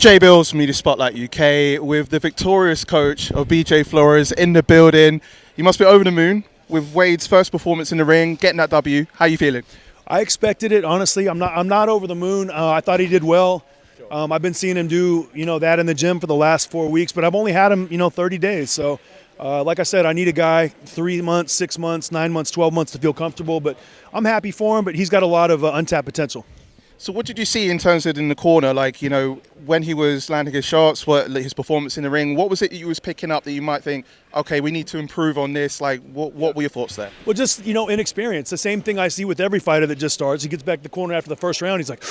Jay Bills, Media Spotlight UK, with the victorious coach of BJ Flores in the building. You must be over the moon with Wade's first performance in the ring, getting that W. How are you feeling? I expected it, honestly. I'm not over the moon. I thought he did well. I've been seeing him do, that in the gym for the last 4 weeks, but I've only had him, 30 days. So, like I said, I need a guy 3 months, 6 months, 9 months, 12 months to feel comfortable. But I'm happy for him. But he's got a lot of untapped potential. So what did you see in terms of in the corner, like, when he was landing his shots, his performance in the ring? What was it that you was picking up that you might think, okay, we need to improve on this? Like, what were your thoughts there? Well, just, inexperience. The same thing I see with every fighter that just starts. He gets back to the corner after the first round. He's like,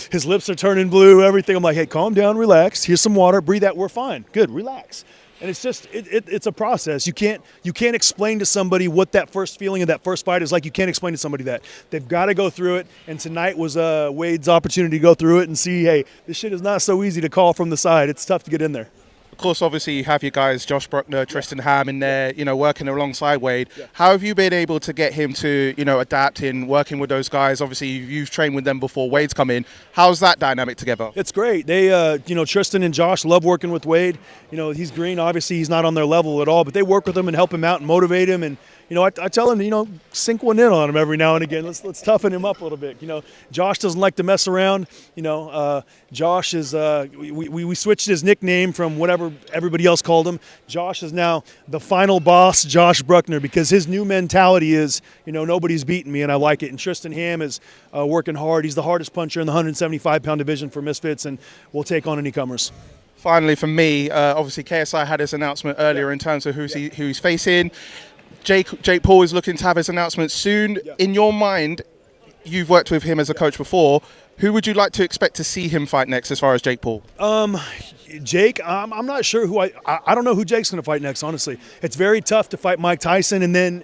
his lips are turning blue, everything. I'm like, hey, calm down, relax. Here's some water. Breathe out. We're fine. Good. Relax. And it's just, it's a process. You can't explain to somebody what that first feeling of that first fight is like. You can't explain to somebody that. They've got to go through it. And tonight was Wade's opportunity to go through it and see, hey, this shit is not so easy to call from the side. It's tough to get in there. Of course, obviously, you have your guys, Josh Bruckner, Tristan Ham in there, working alongside Wade. Yeah. How have you been able to get him to, adapt in working with those guys? Obviously, you've trained with them before Wade's come in. How's that dynamic together? It's great. They, Tristan and Josh love working with Wade. He's green. Obviously, he's not on their level at all, but they work with him and help him out and motivate him. And, I tell him, sink one in on him every now and again. Let's toughen him up a little bit. Josh doesn't like to mess around. Josh is, we switched his nickname from whatever everybody else called him. Josh is now the final boss, Josh Bruckner, because his new mentality is, nobody's beating me, and I like it. And Tristan Ham is working hard. He's the hardest puncher in the 175-pound division for Misfits, and will take on any comers. Finally, for me, obviously KSI had his announcement earlier in terms of who he's facing. Jake Paul is looking to have his announcement soon. Yeah. In your mind, you've worked with him as a coach before. Who would you like to expect to see him fight next as far as Jake Paul? Jake, I'm not sure who I don't know who Jake's going to fight next, honestly. It's very tough to fight Mike Tyson and then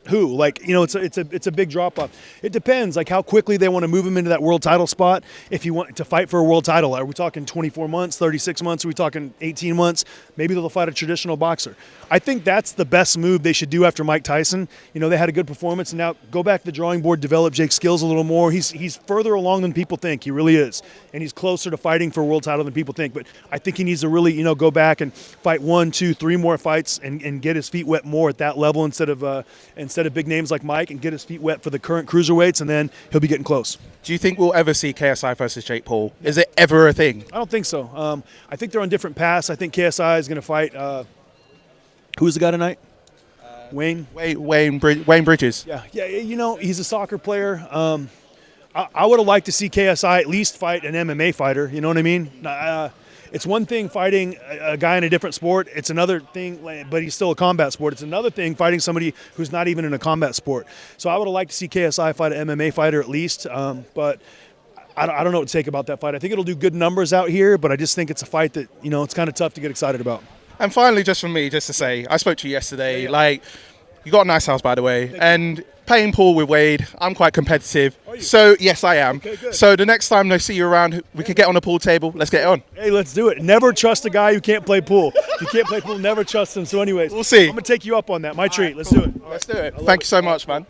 who? Like, it's a big drop-off. It depends, like, how quickly they want to move him into that world title spot. If you want to fight for a world title, are we talking 24 months, 36 months? Are we talking 18 months? Maybe they'll fight a traditional boxer. I think that's the best move they should do after Mike Tyson. They had a good performance, and now go back to the drawing board, develop Jake's skills a little more. He's further along than people think. He really is. And he's closer to fighting for a world title than people think. But I think he needs to really, go back and fight 1, 2, 3 more fights and get his feet wet more at that level instead of big names like Mike, and get his feet wet for the current cruiserweights, and then he'll be getting close. Do you think we'll ever see KSI versus Jake Paul? Is it ever a thing? I don't think so. I think they're on different paths. I think KSI is going to fight who's the guy tonight? Wayne Bridges. Yeah. He's a soccer player. I would have liked to see KSI at least fight an MMA fighter. You know what I mean? It's one thing fighting a guy in a different sport. It's another thing, but he's still a combat sport. It's another thing fighting somebody who's not even in a combat sport. So I would have liked to see KSI fight an MMA fighter at least, but I don't know what to take about that fight. I think it'll do good numbers out here, but I just think it's a fight that, it's kind of tough to get excited about. And finally, just from me, just to say, I spoke to you yesterday. Yeah. Like, you got a nice house, by the way, and playing pool with Wade, I'm quite competitive. So, yes, I am. Okay, good. So the next time they see you around, we can get on a pool table. Let's get it on. Hey, let's do it. Never trust a guy who can't play pool. If you can't play pool, never trust him. So anyways, we'll see. I'm going to take you up on that. My treat. Let's do it. Let's do it. Thank you so much, man.